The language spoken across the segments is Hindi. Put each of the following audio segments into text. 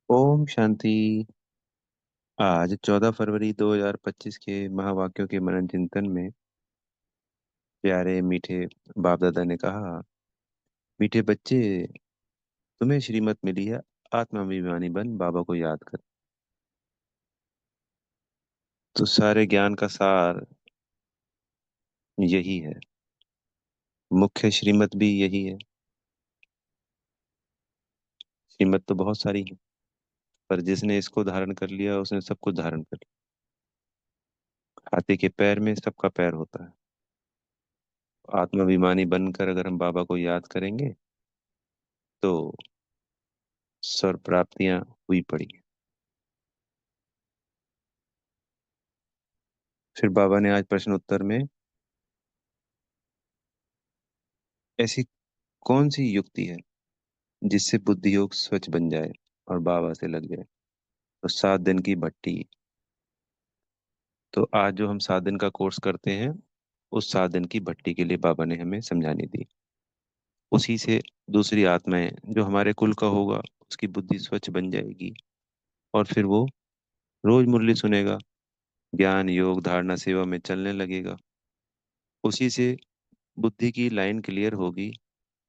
ओम शांति। आज 14 फरवरी 2025 के महावाक्यों के मनन चिंतन में प्यारे मीठे बाप दादा ने कहा, मीठे बच्चे, तुम्हें श्रीमत मिली है, आत्माभिमानी बन बाबा को याद कर। तो सारे ज्ञान का सार यही है। मुख्य श्रीमत भी यही है। श्रीमत तो बहुत सारी है, पर जिसने इसको धारण कर लिया उसने सब कुछ धारण कर लिया। हाथी के पैर में सबका पैर होता है। आत्माभिमानी बनकर अगर हम बाबा को याद करेंगे तो स्वर प्राप्तियां हुई पड़ी। फिर बाबा ने आज प्रश्न उत्तर में ऐसी कौन सी युक्ति है जिससे बुद्धि योग स्वच्छ बन जाए और बाबा से लग जाए। तो 7 दिन की भट्टी। तो आज जो हम 7 दिन का कोर्स करते हैं, उस 7 दिन की भट्टी के लिए बाबा ने हमें समझानी दी। उसी से दूसरी आत्माएं जो हमारे कुल का होगा उसकी बुद्धि स्वच्छ बन जाएगी, और फिर वो रोज मुरली सुनेगा, ज्ञान योग धारणा सेवा में चलने लगेगा। उसी से बुद्धि की लाइन क्लियर होगी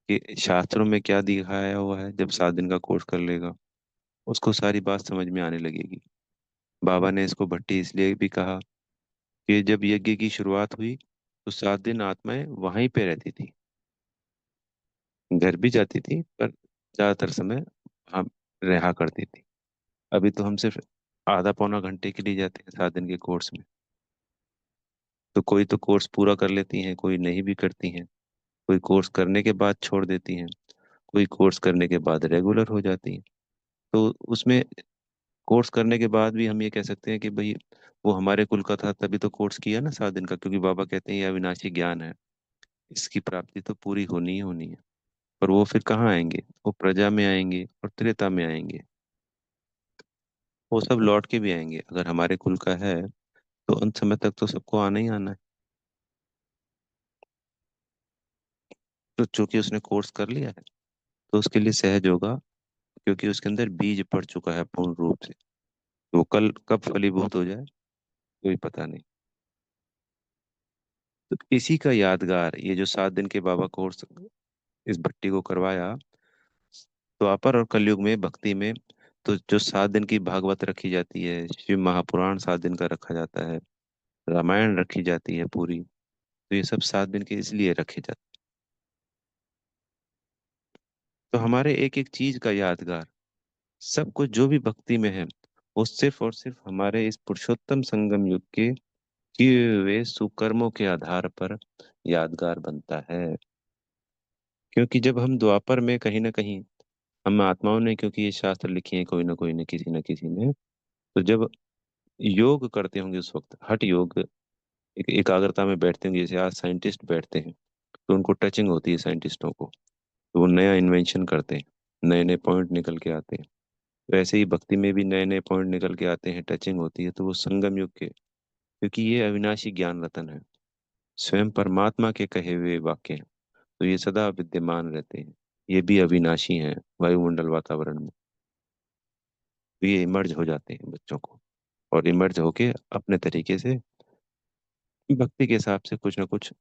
कि शास्त्रों में क्या दिखाया हुआ है। जब 7 दिन का कोर्स कर लेगा उसको सारी बात समझ में आने लगेगी। बाबा ने इसको भट्टी इसलिए भी कहा कि जब यज्ञ की शुरुआत हुई तो 7 दिन आत्माएं वहीं पे रहती थी। घर भी जाती थी पर ज्यादातर समय हम रहा करती थी। अभी तो हम सिर्फ आधा पौना घंटे के लिए जाते हैं 7 दिन के कोर्स में। तो कोई तो कोर्स पूरा कर लेती हैं, कोई नहीं भी करती हैं। कोई कोर्स करने के बाद छोड़ देती हैं, कोई कोर्स करने के बाद रेगुलर हो जाती हैं। तो उसमें कोर्स करने के बाद भी हम ये कह सकते हैं कि भाई वो हमारे कुल का था तभी तो कोर्स किया ना 7 दिन का, क्योंकि बाबा कहते हैं ये अविनाशी ज्ञान है, इसकी प्राप्ति तो पूरी होनी ही होनी है। पर वो फिर कहाँ आएंगे? वो प्रजा में आएंगे और त्रेता में आएंगे। वो सब लौट के भी आएंगे। अगर हमारे कुल का है तो अंत समय तक तो सबको आना ही आना है। तो चूंकि उसने कोर्स कर लिया है तो उसके लिए सहज होगा, क्योंकि उसके अंदर बीज पड़ चुका है पूर्ण रूप से। तो वो कल कब फलीभूत हो जाए कोई पता नहीं। तो इसी का यादगार ये जो 7 दिन के बाबा कोर्स इस भट्टी को करवाया। द्वापर और कलयुग में भक्ति में तो जो 7 दिन की भागवत रखी जाती है, शिव महापुराण 7 दिन का रखा जाता है, रामायण रखी जाती है पूरी। तो ये सब 7 दिन के इसलिए रखे जाते हैं। तो हमारे एक एक चीज का यादगार, सब कुछ जो भी भक्ति में है वो सिर्फ और सिर्फ हमारे इस पुरुषोत्तम संगम युग के किए हुए सुकर्मों के आधार पर यादगार बनता है। क्योंकि जब हम द्वापर में कहीं ना कहीं, हम आत्माओं ने, क्योंकि ये शास्त्र लिखे हैं कोई ना किसी न किसी ने, तो जब योग करते होंगे उस वक्त हठ योग, एक एकाग्रता में बैठते होंगे, जैसे आज साइंटिस्ट बैठते हैं तो उनको टचिंग होती है साइंटिस्टों को, तो वो नया इन्वेंशन करते हैं, नए नए पॉइंट निकल के आते हैं। तो ऐसे ही भक्ति में भी नए नए पॉइंट निकल के आते हैं, टचिंग होती है, तो वो संगम युग के, क्योंकि ये अविनाशी ज्ञान रतन है, स्वयं परमात्मा के कहे हुए वाक्य हैं, तो ये सदा विद्यमान रहते हैं। ये भी अविनाशी हैं वायुमंडल वातावरण में। तो ये इमर्ज हो जाते हैं बच्चों को, और इमर्ज होके अपने तरीके से भक्ति के हिसाब से कुछ ना कुछ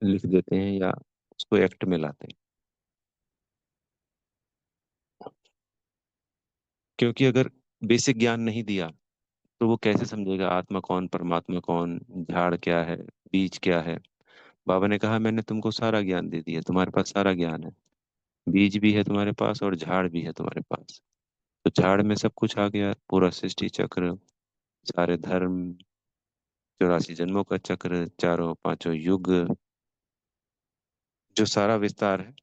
लिख देते हैं या उसको एक्ट में लाते हैं। क्योंकि अगर बेसिक ज्ञान नहीं दिया तो वो कैसे समझेगा आत्मा कौन, परमात्मा कौन, झाड़ क्या है, बीज क्या है। बाबा ने कहा मैंने तुमको सारा ज्ञान दे दिया, तुम्हारे पास सारा ज्ञान है। बीज भी है तुम्हारे पास और झाड़ भी है तुम्हारे पास। तो झाड़ में सब कुछ आ गया, पूरा सृष्टि चक्र, सारे धर्म, 84 जन्मों का चक्र, चारों पांचों युग, जो सारा विस्तार है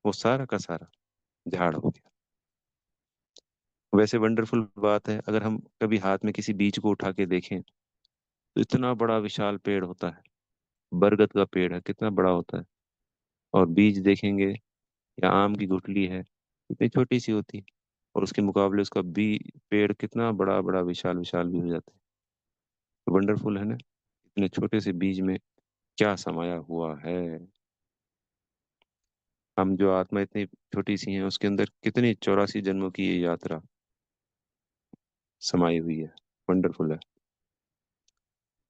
वो सारा का सारा झाड़ हो गया। वैसे वंडरफुल बात है, अगर हम कभी हाथ में किसी बीज को उठा के देखें तो इतना बड़ा विशाल पेड़ होता है। बरगद का पेड़ है, कितना बड़ा होता है। और बीज देखेंगे, या आम की गुठली है, कितनी छोटी सी होती है, और उसके मुकाबले उसका बी पेड़ कितना बड़ा बड़ा विशाल विशाल भी हो जाता है। वंडरफुल है ना, इतने छोटे से बीज में क्या समाया हुआ है। हम जो आत्मा इतनी छोटी सी हैं उसके अंदर कितनी 84 जन्मों की ये यात्रा। समाई हुई है। वंडरफुल है।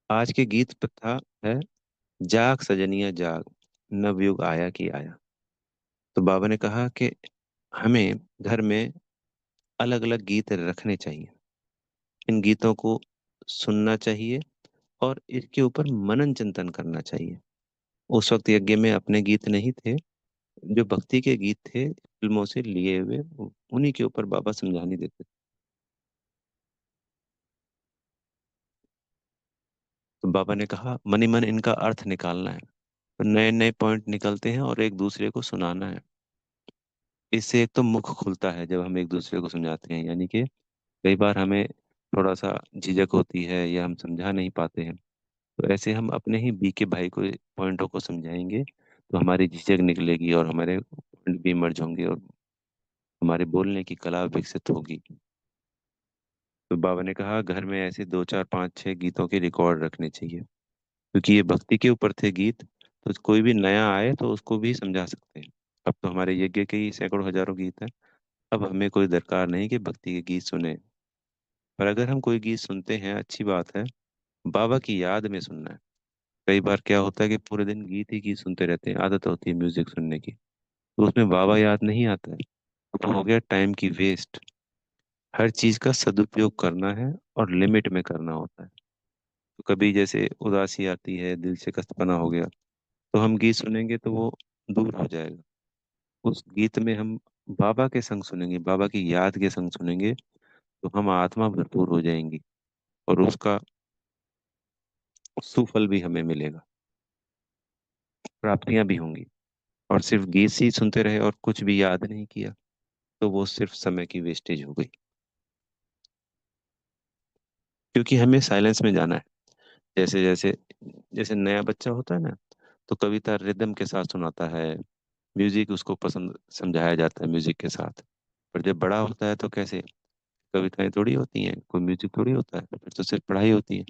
आज के गीत प्रथा है, जाग सजनिया जाग, नवयुग आया कि आया। तो बाबा ने कहा कि हमें घर में अलग अलग गीत रखने चाहिए। इन गीतों को सुनना चाहिए और इसके ऊपर मनन चिंतन करना चाहिए। उस वक्त यज्ञ में अपने गीत नहीं थे, जो भक्ति के गीत थे फिल्मों से लिए हुए, उन्हीं के ऊपर बाबा समझानी देते थे। तो बाबा ने कहा मनी मन इनका अर्थ निकालना है। तो नए नए पॉइंट निकलते हैं और एक दूसरे को सुनाना है। इससे एक तो मुख खुलता है जब हम एक दूसरे को समझाते हैं, यानी कि कई बार हमें थोड़ा सा झिझक होती है या हम समझा नहीं पाते हैं, तो ऐसे हम अपने ही बीके भाई को पॉइंटों को समझाएंगे तो हमारी झिझक निकलेगी और हमारे पॉइंट भी इमर्ज होंगे और हमारे बोलने की कला विकसित होगी। तो बाबा ने कहा घर में ऐसे दो चार पांच छह गीतों के रिकॉर्ड रखने चाहिए, क्योंकि ये भक्ति के ऊपर थे गीत, तो कोई भी नया आए तो उसको भी समझा सकते हैं। अब तो हमारे यज्ञ के ही सैकड़ों हजारों गीत हैं। अब हमें कोई दरकार नहीं कि भक्ति के गीत सुने, पर अगर हम कोई गीत सुनते हैं अच्छी बात है, बाबा की याद में सुनना है। कई बार क्या होता है कि पूरे दिन गीत ही गीत सुनते रहते हैं, आदत होती है म्यूजिक सुनने की, तो उसमें बाबा याद नहीं आता है, तो हो गया टाइम की वेस्ट। हर चीज का सदुपयोग करना है और लिमिट में करना होता है। तो कभी जैसे उदासी आती है, दिल से कष्टपना हो गया, तो हम गीत सुनेंगे तो वो दूर हो जाएगा। उस गीत में हम बाबा के संग सुनेंगे, बाबा की याद के संग सुनेंगे, तो हम आत्मा भरपूर हो जाएंगी और उसका सुफल भी हमें मिलेगा, प्राप्तियां भी होंगी। और सिर्फ गीत ही सुनते रहे और कुछ भी याद नहीं किया, तो वो सिर्फ समय की वेस्टेज हो गई। क्योंकि हमें साइलेंस में जाना है। जैसे जैसे जैसे नया बच्चा होता है ना, तो कविता रिदम के साथ सुनाता है, म्यूजिक उसको पसंद समझाया जाता है म्यूजिक के साथ। पर जब बड़ा होता है तो कैसे, कविताएं थोड़ी होती हैं, कोई म्यूजिक थोड़ी होता है, फिर तो सिर्फ पढ़ाई होती है।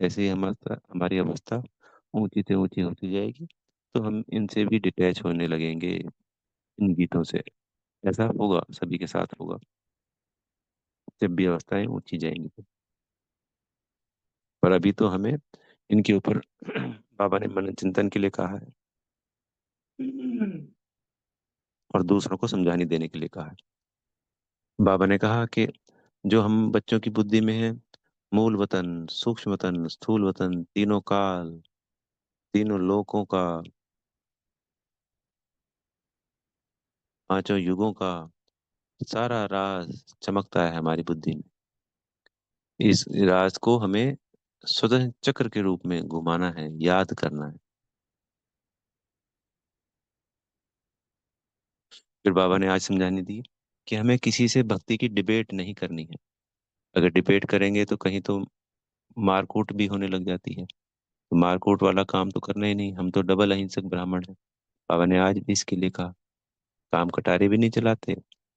ऐसे ही हमारा हमारी अवस्था ऊंची से ऊंची होती जाएगी, तो हम इनसे भी डिटैच होने लगेंगे, इन गीतों से। ऐसा होगा, सभी के साथ होगा, जब भी अवस्थाएं ऊंची जाएंगी तो। पर अभी तो हमें इनके ऊपर बाबा ने मन चिंतन के लिए कहा है और दूसरों को समझाने देने के लिए कहा है। बाबा ने कहा कि जो हम बच्चों की बुद्धि में है, मूल वतन, सूक्ष्म वतन, स्थूल वतन, तीनों काल, तीनों लोकों का, पांचों युगों का सारा राज चमकता है हमारी बुद्धि में। इस राज को हमें स्वतः चक्र के रूप में घुमाना है, याद करना है। फिर बाबा ने आज समझाने दी कि हमें किसी से भक्ति की डिबेट नहीं करनी है। अगर डिबेट करेंगे तो कहीं तो मारकूट भी होने लग जाती है, तो मारकूट वाला काम तो करना ही नहीं, हम तो डबल अहिंसक ब्राह्मण हैं। बाबा ने आज भी इसके लिए कहा, काम कटारे भी नहीं चलाते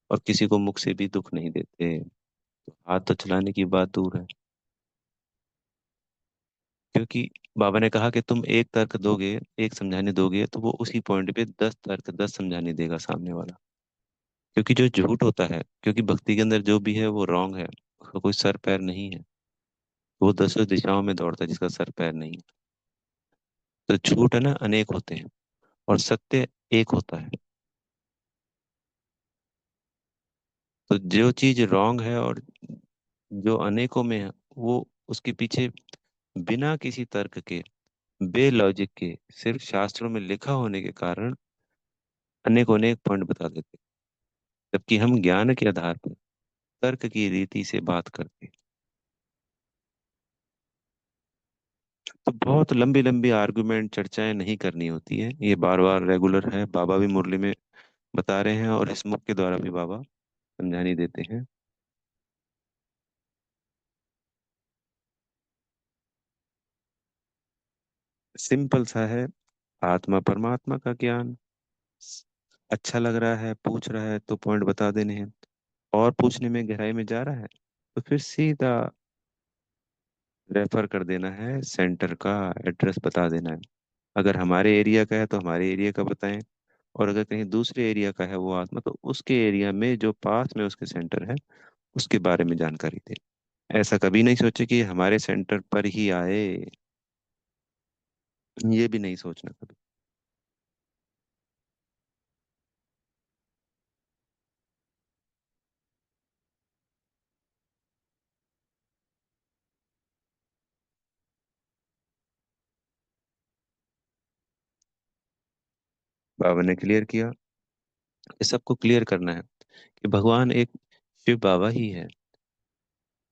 और किसी को मुख से भी दुख नहीं देते, तो हाथ तो चलाने की बात दूर है। क्योंकि बाबा ने कहा कि तुम एक तर्क दोगे, एक समझाने दोगे, तो वो उसी पॉइंट पे 10 तर्क 10 समझाने देगा सामने वाला। क्योंकि जो झूठ होता है, क्योंकि भक्ति के अंदर जो भी है वो रॉन्ग है, उसका कोई सर पैर नहीं है, वो दसों दिशाओं में दौड़ता है जिसका सर पैर नहीं है। तो झूठ है ना अनेक होते हैं और सत्य एक होता है। तो जो चीज रॉन्ग है और जो अनेकों में है, वो उसके पीछे बिना किसी तर्क के, बे लॉजिक के, सिर्फ शास्त्रों में लिखा होने के कारण अनेक अनेक पॉइंट बता देते हैं। जबकि हम ज्ञान के आधार पर तर्क की रीति से बात करते हैं। तो बहुत लंबी लंबी आर्गुमेंट चर्चाएं नहीं करनी होती है, ये बार बार रेगुलर है, बाबा भी मुरली में बता रहे हैं और इस मुख के द्वारा भी बाबा समझानी देते हैं। सिंपल सा है, आत्मा परमात्मा का ज्ञान। अच्छा लग रहा है, पूछ रहा है तो पॉइंट बता देने हैं, और पूछने में गहराई में जा रहा है तो फिर सीधा रेफर कर देना है, सेंटर का एड्रेस बता देना है। अगर हमारे एरिया का है तो हमारे एरिया का बताएं, और अगर कहीं दूसरे एरिया का है वो आत्मा, तो उसके एरिया में जो पास में उसके सेंटर है उसके बारे में जानकारी दें। ऐसा कभी नहीं सोचे कि हमारे सेंटर पर ही आए। ये भी नहीं सोचना कभी। बाबा ने क्लियर किया। ये सबको क्लियर करना है कि भगवान एक शिव बाबा ही है।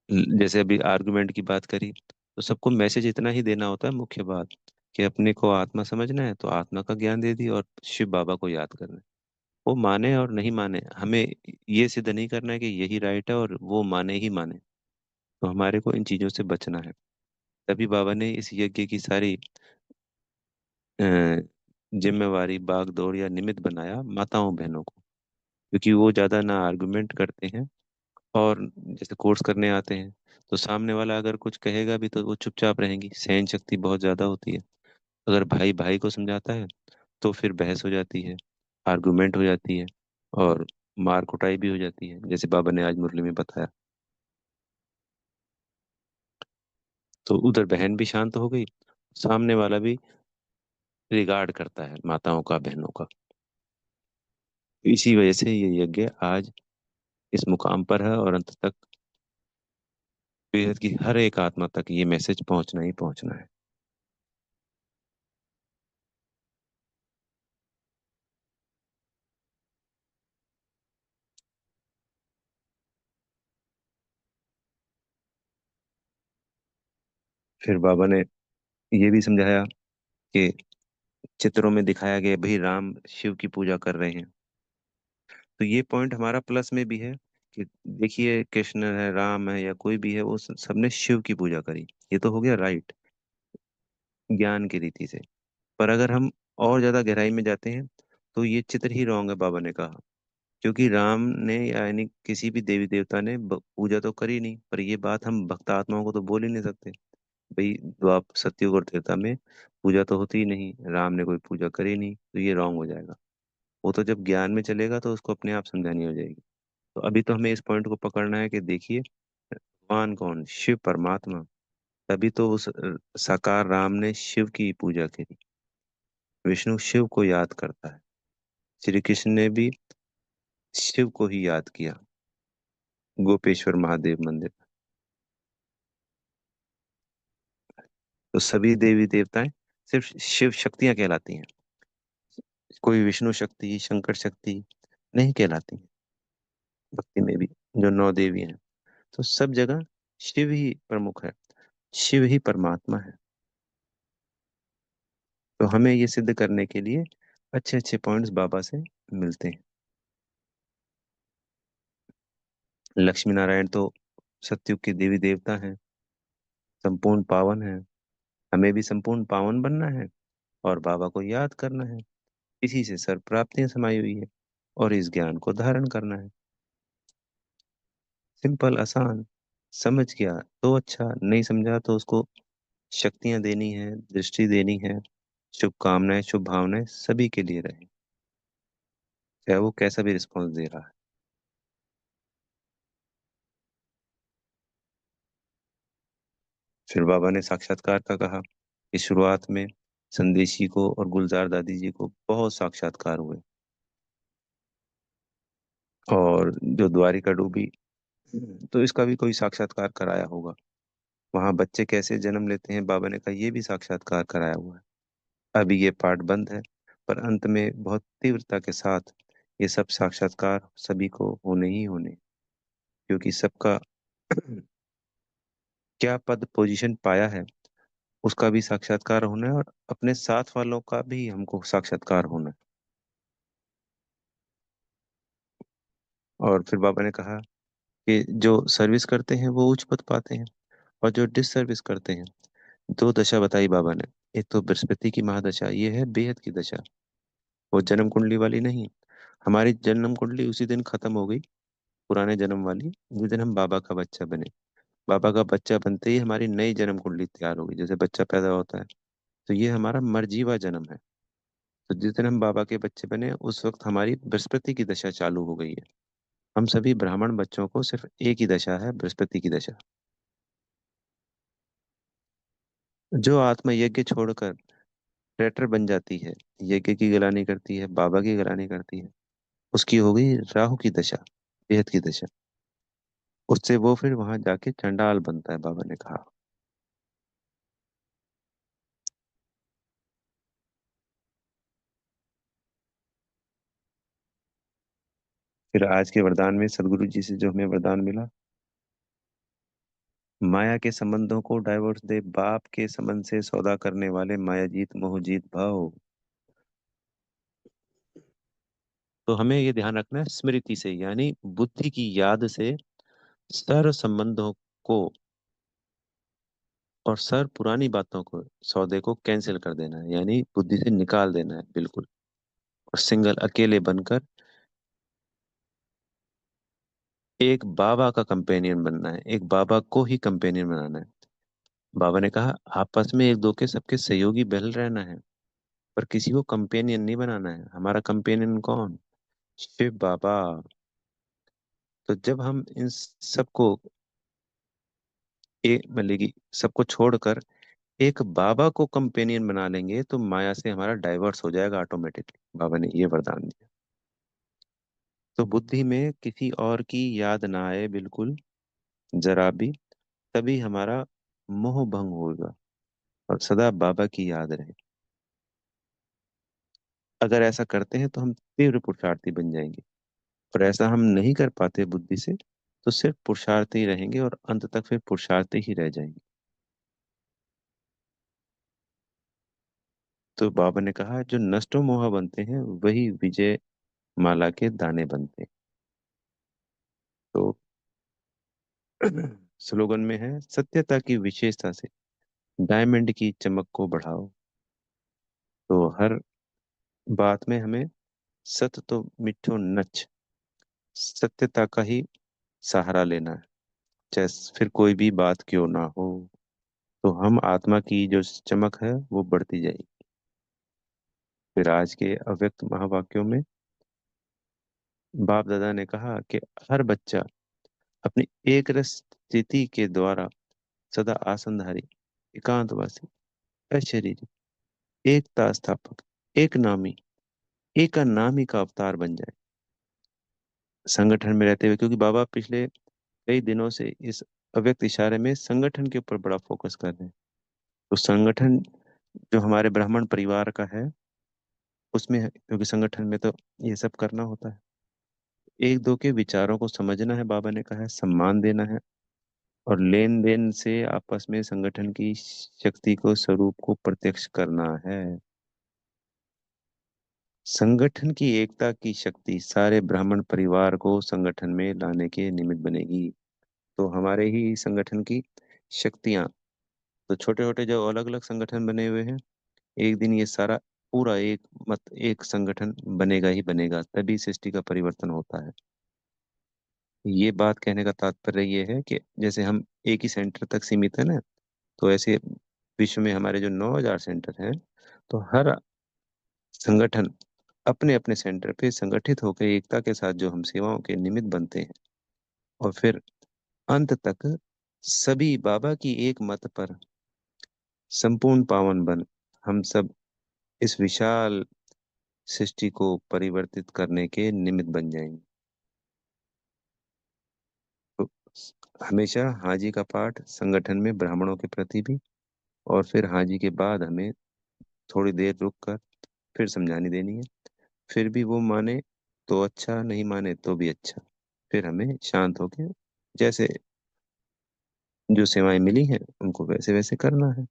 जैसे अभी आर्गुमेंट की बात करी, तो सबको मैसेज इतना ही देना होता है, मुख्य बात कि अपने को आत्मा समझना है तो आत्मा का ज्ञान दे दी, और शिव बाबा को याद करना है। वो माने और नहीं माने, हमें ये सिद्ध नहीं करना है कि यही राइट है और वो माने ही माने। तो हमारे को इन चीजों से बचना है। तभी बाबा ने इस यज्ञ की सारी अ, जिम्मेवारी, बाग दौड़ या निमित्त बनाया माताओं बहनों को, क्योंकि वो ज्यादा ना आर्गुमेंट करते हैं, और जैसे कोर्स करने आते हैं तो सामने वाला अगर कुछ कहेगा भी तो वो चुपचाप रहेंगी, सहन शक्ति बहुत ज्यादा होती है। अगर भाई भाई को समझाता है तो फिर बहस हो जाती है, आर्गुमेंट हो जाती है, और मार कुटाई भी हो जाती है, जैसे बाबा ने आज मुरली में बताया। तो उधर बहन भी शांत हो गई, सामने वाला भी रिगार्ड करता है माताओं का, बहनों का। इसी वजह से ये यज्ञ आज इस मुकाम पर है, और अंत तक बेहद की हर एक आत्मा तक ये मैसेज पहुंचना ही पहुंचना है। फिर बाबा ने ये भी समझाया कि चित्रों में दिखाया गया भाई राम शिव की पूजा कर रहे हैं, तो ये पॉइंट हमारा प्लस में भी है कि देखिए कृष्ण है, राम है, या कोई भी है, वो सबने शिव की पूजा करी। ये तो हो गया राइट, ज्ञान की रीति से। पर अगर हम और ज्यादा गहराई में जाते हैं तो ये चित्र ही रॉन्ग है, बाबा ने कहा। क्योंकि राम ने यानी किसी भी देवी देवता ने पूजा तो करी नहीं, पर ये बात हम भक्त आत्माओं को तो बोल ही नहीं सकते। भाई द्वाप सतयुग और त्रेता में पूजा तो होती ही नहीं, राम ने कोई पूजा करी नहीं, तो ये रॉन्ग हो जाएगा। वो तो जब ज्ञान में चलेगा तो उसको अपने आप समझानी हो जाएगी। तो अभी तो हमें इस पॉइंट को पकड़ना है कि देखिए भगवान कौन, शिव परमात्मा। तभी तो उस साकार राम ने शिव की पूजा करी। विष्णु शिव को याद करता है, श्री कृष्ण ने भी शिव को ही याद किया गोपेश्वर महादेव मंदिर। तो सभी देवी देवताएं सिर्फ शिव शक्तियां कहलाती हैं, कोई विष्णु शक्ति, शंकर शक्ति नहीं कहलाती। भक्ति में भी जो नौ देवी हैं, तो सब जगह शिव ही प्रमुख है, शिव ही परमात्मा है। तो हमें ये सिद्ध करने के लिए अच्छे अच्छे पॉइंट्स बाबा से मिलते हैं। लक्ष्मी नारायण तो सतयुग के देवी देवता हैं, संपूर्ण पावन है। हमें भी संपूर्ण पावन बनना है और बाबा को याद करना है। इसी से सर्व प्राप्तियां समाई हुई है, और इस ज्ञान को धारण करना है। सिंपल, आसान। समझ गया तो अच्छा, नहीं समझा तो उसको शक्तियां देनी है, दृष्टि देनी है। शुभकामनाएं, शुभ भावनाएं सभी के लिए रहे, चाहे वो कैसा भी रिस्पॉन्स दे रहा है। फिर बाबा ने साक्षात्कार का कहा कि शुरुआत में संदेशी को और गुलजार दादी जी को बहुत साक्षात्कार हुए, और जो द्वारिका डूबी तो इसका भी कोई साक्षात्कार कराया होगा। वहां बच्चे कैसे जन्म लेते हैं, बाबा ने कहा ये भी साक्षात्कार कराया हुआ है। अभी ये पार्ट बंद है, पर अंत में बहुत तीव्रता के साथ ये सब साक्षात्कार सभी को होने ही होने, क्योंकि सबका क्या पद पोजीशन पाया है उसका भी साक्षात्कार होना है, और अपने साथ वालों का भी हमको साक्षात्कार होना है। और फिर बाबा ने कहा कि जो सर्विस करते हैं वो उच्च पद पाते हैं, और जो डिस सर्विस करते हैं, दो दशा बताई बाबा ने। एक तो बृहस्पति की महादशा, ये है बेहद की दशा, वो जन्म कुंडली वाली नहीं। हमारी जन्म कुंडली उसी दिन खत्म हो गई, पुराने जन्म वाली, जिस दिन हम बाबा का बच्चा बने। बाबा का बच्चा बनते ही हमारी नई जन्म कुंडली तैयार हो गई, जैसे बच्चा पैदा होता है। तो ये हमारा मर्जीवा जन्म है। तो जिस दिन हम बाबा के बच्चे बने उस वक्त हमारी बृहस्पति की दशा चालू हो गई है। हम सभी ब्राह्मण बच्चों को सिर्फ एक ही दशा है, बृहस्पति की दशा। जो आत्मा यज्ञ छोड़कर ट्रैक्टर बन जाती है, यज्ञ की गिलानी करती है, बाबा की गिलानी करती है, उसकी हो गई राहु की दशा, बेहद की दशा। उससे वो फिर वहां जाके चंडाल बनता है, बाबा ने कहा। फिर आज के वरदान में सदगुरु जी से जो हमें वरदान मिला, माया के संबंधों को डाइवोर्स दे, बाप के संबंध से सौदा करने वाले मायाजीत मोहजीत भाव। तो हमें ये ध्यान रखना है, स्मृति से यानी बुद्धि की याद से सर्व संबंधों को और सर्व पुरानी बातों को, सौदे को कैंसिल कर देना है, यानी बुद्धि से निकाल देना है बिल्कुल। और सिंगल अकेले बनकर एक बाबा का कंपेनियन बनना है, एक बाबा को ही कंपेनियन बनाना है। बाबा ने कहा आपस में एक दो के सबके सहयोगी बहल रहना है, पर किसी को कंपेनियन नहीं बनाना है। हमारा कंपेनियन कौन? शिव बाबा। तो जब हम इन सबको एक मतलब कि सबको छोड़कर एक बाबा को कंपेनियन बना लेंगे तो माया से हमारा डाइवर्स हो जाएगा ऑटोमेटिकली। बाबा ने ये वरदान दिया। तो बुद्धि में किसी और की याद ना आए बिल्कुल, जरा भी। तभी हमारा मोह भंग होगा और सदा बाबा की याद रहे। अगर ऐसा करते हैं तो हम तीव्र पुरुषार्थी बन जाएंगे। और ऐसा हम नहीं कर पाते बुद्धि से, तो सिर्फ पुरुषार्थी रहेंगे और अंत तक फिर पुरुषार्थी ही रह जाएंगे। तो बाबा ने कहा जो नष्टो मोह बनते हैं वही विजय माला के दाने बनते हैं। तो स्लोगन में है, सत्यता की विशेषता से डायमंड की चमक को बढ़ाओ। तो हर बात में हमें सत्य तो मिठो नच, सत्यता का ही सहारा लेना है, चाहे फिर कोई भी बात क्यों ना हो। तो हम आत्मा की जो चमक है वो बढ़ती जाएगी। फिर आज के अव्यक्त महावाक्यों में बाप दादा ने कहा कि हर बच्चा अपनी एक रस स्थिति के द्वारा सदा आसनधारी, एकांतवासी, अशरीरी, एकता स्थापक, एक नामी, एक नामी का अवतार बन जाए संगठन में रहते हुए। क्योंकि बाबा पिछले कई दिनों से इस अव्यक्त इशारे में संगठन के ऊपर बड़ा फोकस कर रहे हैं। तो संगठन जो हमारे ब्राह्मण परिवार का है उसमें है, क्योंकि संगठन में तो ये सब करना होता है। एक दो के विचारों को समझना है, बाबा ने कहा है सम्मान देना है, और लेन देन से आपस में संगठन की शक्ति को, स्वरूप को प्रत्यक्ष करना है। संगठन की एकता की शक्ति सारे ब्राह्मण परिवार को संगठन में लाने के निमित्त बनेगी। तो हमारे ही संगठन की शक्तियां, तो छोटे छोटे जो अलग अलग संगठन बने हुए हैं, एक दिन ये सारा पूरा एक मत एक संगठन बनेगा ही बनेगा, तभी सृष्टि का परिवर्तन होता है। ये बात कहने का तात्पर्य ये है कि जैसे हम एक ही सेंटर तक सीमित है ना, तो ऐसे विश्व में हमारे जो 9,000 सेंटर हैं, तो हर संगठन अपने अपने सेंटर पे संगठित होकर एकता के साथ जो हम सेवाओं के निमित्त बनते हैं, और फिर अंत तक सभी बाबा की एक मत पर संपूर्ण पावन बन हम सब इस विशाल सृष्टि को परिवर्तित करने के निमित्त बन जाएंगे। तो हमेशा हाजी का पाठ संगठन में ब्राह्मणों के प्रति भी, और फिर हाजी के बाद हमें थोड़ी देर रुक कर फिर समझानी देनी है। फिर भी वो माने तो अच्छा, नहीं माने तो भी अच्छा। फिर हमें शांत होके जैसे जो सेवाएं मिली हैं उनको वैसे वैसे करना है।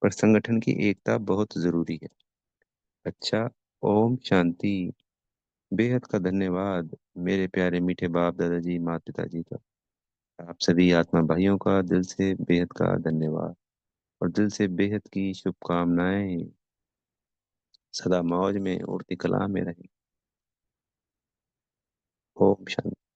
पर संगठन की एकता बहुत जरूरी है। अच्छा, ओम शांति। बेहद का धन्यवाद मेरे प्यारे मीठे बाप दादाजी, माता पिताजी का। आप सभी आत्मा भाइयों का दिल से बेहद का धन्यवाद, और दिल से बेहद की शुभकामनाएं। सदा मौज में उड़ती कला में रहे। ओम शांति।